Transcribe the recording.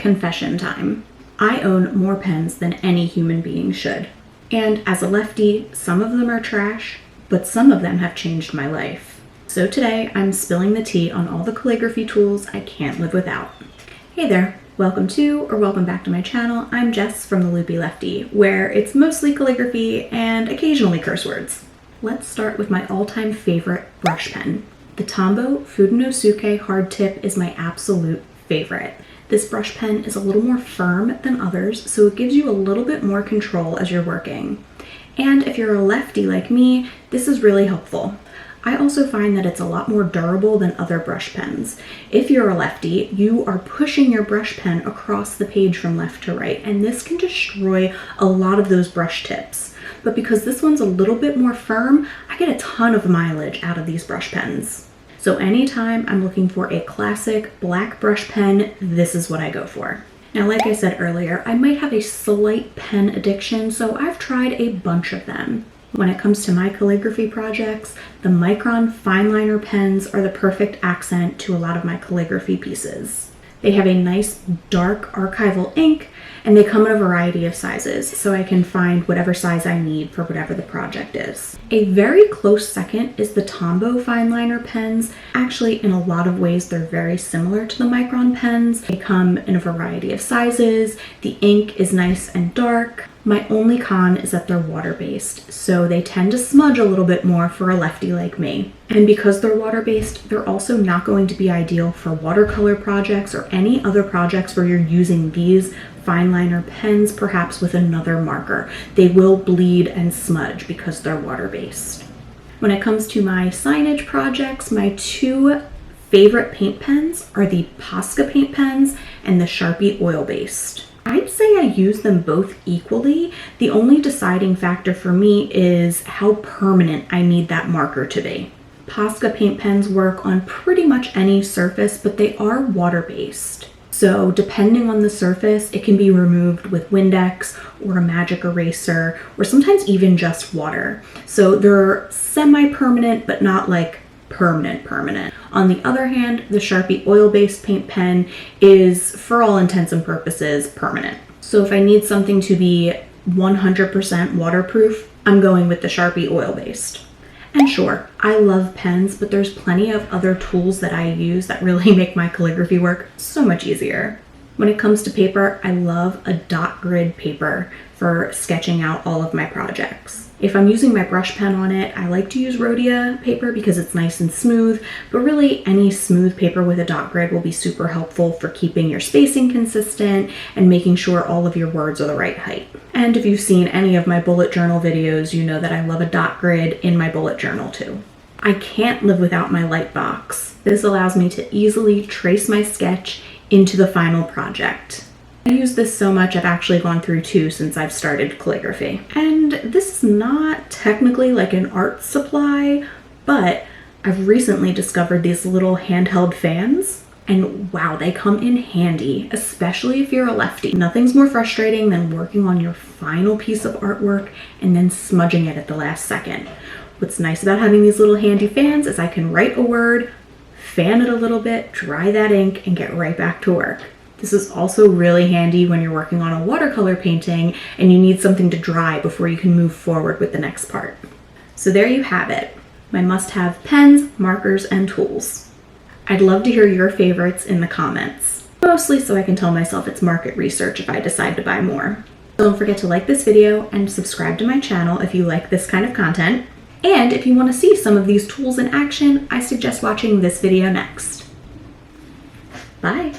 confession time. I own more pens than any human being should. And as a lefty, some of them are trash, but some of them have changed my life. So today I'm spilling the tea on all the calligraphy tools I can't live without. Hey there, welcome back to my channel. I'm Jess from The Loopy Lefty, where it's mostly calligraphy and occasionally curse words. Let's start with my all-time favorite brush pen. The Tombow Fudonosuke hard tip is my absolute favorite. This brush pen is a little more firm than others, so it gives you a little bit more control as you're working. And if you're a lefty like me, this is really helpful. I also find that it's a lot more durable than other brush pens. If you're a lefty, you are pushing your brush pen across the page from left to right, and this can destroy a lot of those brush tips. But because this one's a little bit more firm, I get a ton of mileage out of these brush pens. So anytime I'm looking for a classic black brush pen, this is what I go for. Now, like I said earlier, I might have a slight pen addiction, so I've tried a bunch of them. When it comes to my calligraphy projects, the Micron fineliner pens are the perfect accent to a lot of my calligraphy pieces. They have a nice dark archival ink, and they come in a variety of sizes, so I can find whatever size I need for whatever the project is. A very close second is the Tombow fineliner pens. Actually, in a lot of ways, they're very similar to the Micron pens. They come in a variety of sizes. The ink is nice and dark. My only con is that they're water-based, so they tend to smudge a little bit more for a lefty like me. And because they're water-based, they're also not going to be ideal for watercolor projects or any other projects where you're using these fineliner pens, perhaps with another marker. They will bleed and smudge because they're water-based. When it comes to my signage projects, my two favorite paint pens are the Posca paint pens and the Sharpie oil-based. I'd say I use them both equally. The only deciding factor for me is how permanent I need that marker to be. Posca paint pens work on pretty much any surface, but they are water-based. So depending on the surface, it can be removed with Windex or a magic eraser, or sometimes even just water. So they're semi-permanent, but not like permanent. On the other hand, the Sharpie oil-based paint pen is, for all intents and purposes, permanent. So if I need something to be 100% waterproof, I'm going with the Sharpie oil-based. And sure, I love pens, but there's plenty of other tools that I use that really make my calligraphy work so much easier. When it comes to paper, I love a dot grid paper for sketching out all of my projects. If I'm using my brush pen on it, I like to use Rhodia paper because it's nice and smooth, but really any smooth paper with a dot grid will be super helpful for keeping your spacing consistent and making sure all of your words are the right height. And if you've seen any of my bullet journal videos, you know that I love a dot grid in my bullet journal too. I can't live without my light box. This allows me to easily trace my sketch into the final project. I use this so much I've actually gone through two since I've started calligraphy. And this is not technically like an art supply, but I've recently discovered these little handheld fans, and wow, they come in handy, especially if you're a lefty. Nothing's more frustrating than working on your final piece of artwork and then smudging it at the last second. What's nice about having these little handy fans is I can write a word, fan it a little bit, dry that ink, and get right back to work. This is also really handy when you're working on a watercolor painting and you need something to dry before you can move forward with the next part. So there you have it, my must-have pens, markers, and tools. I'd love to hear your favorites in the comments, mostly so I can tell myself it's market research if I decide to buy more. Don't forget to like this video and subscribe to my channel if you like this kind of content. And if you want to see some of these tools in action, I suggest watching this video next. Bye!